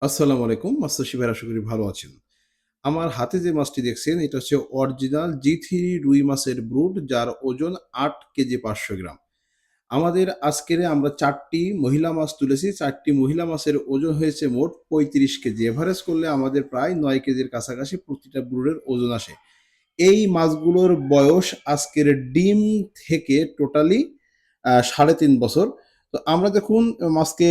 আসসালামু আলাইকুম। মাস্টার শিবের আশা করি ভালো আছেন। আমার হাতে যে মাছটি দেখছেন এটা হচ্ছে অরিজিনাল জি3 রুই মাছের ব্রুড যার ওজন ৮ কেজি ৫০০ গ্রাম। আমাদের আজকের আমরা ৪ টি মহিলা মাছ তুলেছি। ৪ টি মহিলা মাছের ওজন হয়েছে মোট ৩৫ কেজি। এভারেজ করলে আমাদের প্রায় ৯ কেজির কাছাকাছি প্রতিটা ব্রুডের ওজন আসে। এই মাছগুলোর বয়স আজকের ডিম থেকে টোটালি ৩.৫ বছর। তো আমরা দেখুন মাছকে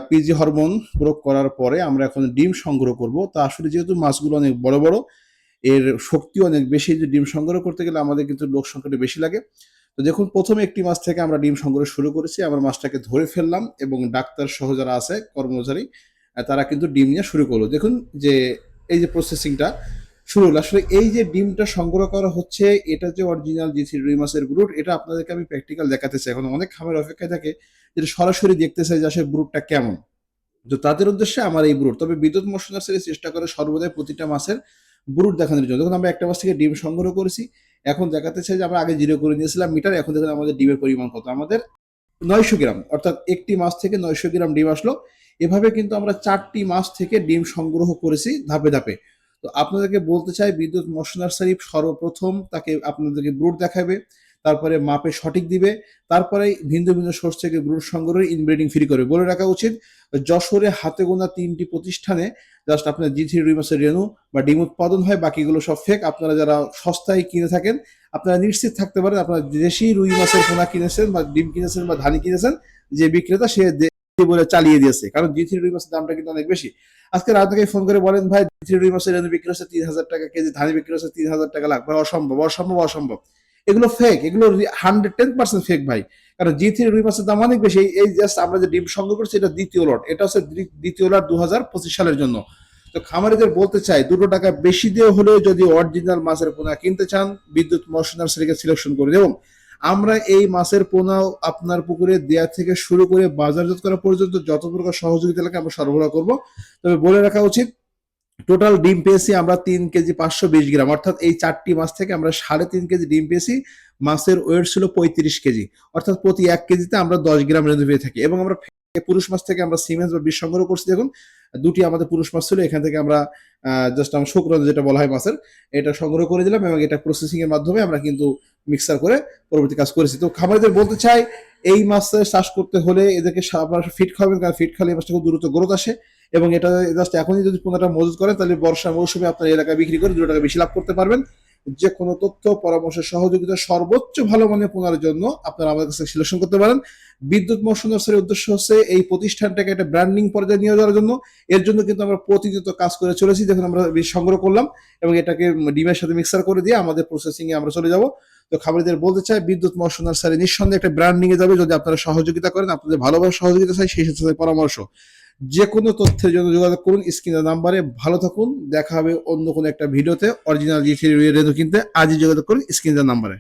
পিজি হরমোন প্রয়োগ করার পরে আমরা এখন ডিম সংগ্রহ করব। তো আসলে যেহেতু মাছগুলো অনেক বড়, বড়, এর শক্তি অনেক বেশি। যে ডিম সংগ্রহ করতে গেলে আমাদের কিন্তু লোক সংখ্যাটা বেশি লাগে। তো দেখুন ১ম একটি মাছ থেকে আমরা ডিম সংগ্রহ শুরু করেছি। আমরা মাছটাকে ধরে ফেললাম এবং ডাক্তার সহ যারা আছে কর্মচারী তারা কিন্তু ডিম নেয়া শুরু করলো। দেখুন যে এই যে প্রসেসিংটা শুরু হলো। আসলে এই যে ডিমটা সংগ্রহ করা হচ্ছে এটা যে অরিজিনাল জি3 রুই মাছের ব্রুড এটা আপনাদেরকে আমি প্র্যাকটিক্যাল দেখাতে চাই। এখন অনেক খামারের অপেক্ষায় থাকে যেটা সরাসরি দেখতে চাই যে আসলে ব্রুডটা কেমন। তো তাদের উদ্দেশ্যে আমার এই ব্রুড। তবে বিদ্যুৎ মৎস্য নার্সারি চেষ্টা করে সর্বদাই প্রতিটা মাছের ব্রুড দেখানোর জন্য। দেখুন আমরা একটা মাছ থেকে ডিম সংগ্রহ করেছি। এখন দেখাতে চাই যে আমরা আগে 0 করে নিয়েছিলাম মিটার। এখন দেখুন আমাদের ডিমের পরিমাণ কত। আমাদের ৯০০ গ্রাম, অর্থাৎ একটি মাছ থেকে ৯০০ গ্রাম ডিম আসলো। এভাবে কিন্তু আমরা ৪ টি মাছ থেকে ডিম সংগ্রহ করেছি ধাপে, ধাপে। তো আপনাদেরকে বলতে চাই বিদ্যুৎ মৎস্য নার্সারি সর্বপ্রথম তাকে আপনাদেরকে ব্রুড দেখাবে, তারপরে মাপে সঠিক দিবে, তারপরে ভিন্ন, ভিন্ন সোর্স থেকে ব্রুড সংগ্রহের ইনব্রিডিং ফ্রি করবে। বলে রাখা উচিত যশোরে হাতে গোনা ৩ টি প্রতিষ্ঠানে জাস্ট আপনার জি3 রুই মাছের রেণু বা ডিম উৎপাদন হয়, বাকিগুলো সব ফেক। আপনারা যারা সস্তায় কিনে থাকেন আপনারা নিশ্চিত থাকতে পারেন আপনারা দেশি রুই মাছের পোনা কিনেছেন বা ডিম কিনেছেন বা ধানি কিনেছেন, যে বিক্রেতা সে বলে চালিয়ে দিয়েছে। কারণ জি3 রুই মাছের দামটা কিন্তু অনেক বেশি। আজকে রাত থেকে ফোন করে বলেন ভাই জি3 রুই মাছের রেণু বিক্রি হচ্ছে ৩,০০০ টাকা কেজি, ধানি বিক্রি হচ্ছে ৩,০০০ টাকা লাখ। ভাই অসম্ভব, অসম্ভব, অসম্ভব। এগুলো ফেক, এগুলো 110% ফেক ভাই। কারণ জি3 রুই মাছের দাম অনেক বেশি। এই জাস্ট আমরা যে ডিম সংগ্রহ করছি এটা দ্বিতীয় লট, এটা হচ্ছে দ্বিতীয় লট 2025 সালের জন্য। তো খামারিদের বলতে চাই 2 টাকা বেশি দিয়ে হলেও যদি অরিজিনাল মাছের পোনা কিনতে চান বিদ্যুৎ মৎস্য নার্সারিকে সিলেকশন করে এবং আমরা এই মাছের পোনা আপনার পুকুরে দেয়া থেকে শুরু করে বাজারজাত করা পর্যন্ত যত প্রকার সহযোগিতা লাগে আমরা সরবরাহ করব। তবে বলে রাখা উচিত টোটাল ডিম পেয়েছি আমরা 3 কেজি 520 গ্রাম, অর্থাৎ এই 4টি মাছ থেকে আমরা 3.5 কেজি ডিম পেয়েছি। মাছের ওয়েট ছিল 35 কেজি, অর্থাৎ প্রতি 1 কেজিতে আমরা 10 গ্রাম রেণু পেয়ে থাকি। এবং আমরা পুরুষ মাছ থেকে আমরা সিমেন্স বা বিষ সংগ্রহ করছি। দেখুন 2টি আমাদের পুরুষ মাছ ছিল, এখান থেকে আমরা জাস্ট আমরা শুক্রাণু যেটা বলা হয় মাছের এটা সংগ্রহ করে দিলাম এবং এটা প্রসেসিং এর মাধ্যমে আমরা কিন্তু মিক্সার করে পরবর্তী কাজ করেছি। তো খামারিদের বলতে চাই এই মাছের চাষ করতে হলে এদেরকে আপনারা ফিট খাওয়াবেন, কারণ ফিট খাওয়ালে এই মাছটা খুব দ্রুত গ্রোথ আসে এবং এটা জাস্ট এখনই যদি পোনাটা মজুত করেন তাহলে বর্ষা মৌসুমে আপনার এলাকায় বিক্রি করে 2 টাকা বেশি লাভ করতে পারবেন। যে কোনো তথ্য পরামর্শ সহযোগিতা সর্বোচ্চ ভালো মানের পোনার জন্য আপনারা আমাদের কাছে সিলেকশন করতে পারেন। বিদ্যুৎ মৎস্য নার্সারির উদ্দেশ্য হচ্ছে এই প্রতিষ্ঠানটাকে একটা ব্র্যান্ডিং পর্যায়ে নিয়ে যাওয়ার জন্য। এর জন্য কিন্তু আমরা প্রতিনিয়ত কাজ করে চলেছি। দেখুন আমরা বীজ সংগ্রহ করলাম এবং এটাকে ডিমের সাথে মিক্সার করে দিয়ে আমাদের প্রসেসিং এ আমরা চলে যাব। তো খামারিদের বলতে চাই বিদ্যুৎ মৎস্য নার্সারি নিঃসন্দেহে একটা ব্র্যান্ডিং এ যাবে যদি আপনারা সহযোগিতা করেন। আপনাদের ভালোভাবে সহযোগিতা চাই, সেই সাথে পরামর্শ। যে কোনো তথ্যের জন্য যোগাযোগ করুন স্ক্রিনের নাম্বারে। ভালো থাকুন, দেখা হবে অন্য কোনো একটা ভিডিওতে। অরিজিনাল জি3 রেণু কিনতে আজই যোগাযোগ করুন স্ক্রিনের নাম্বারে।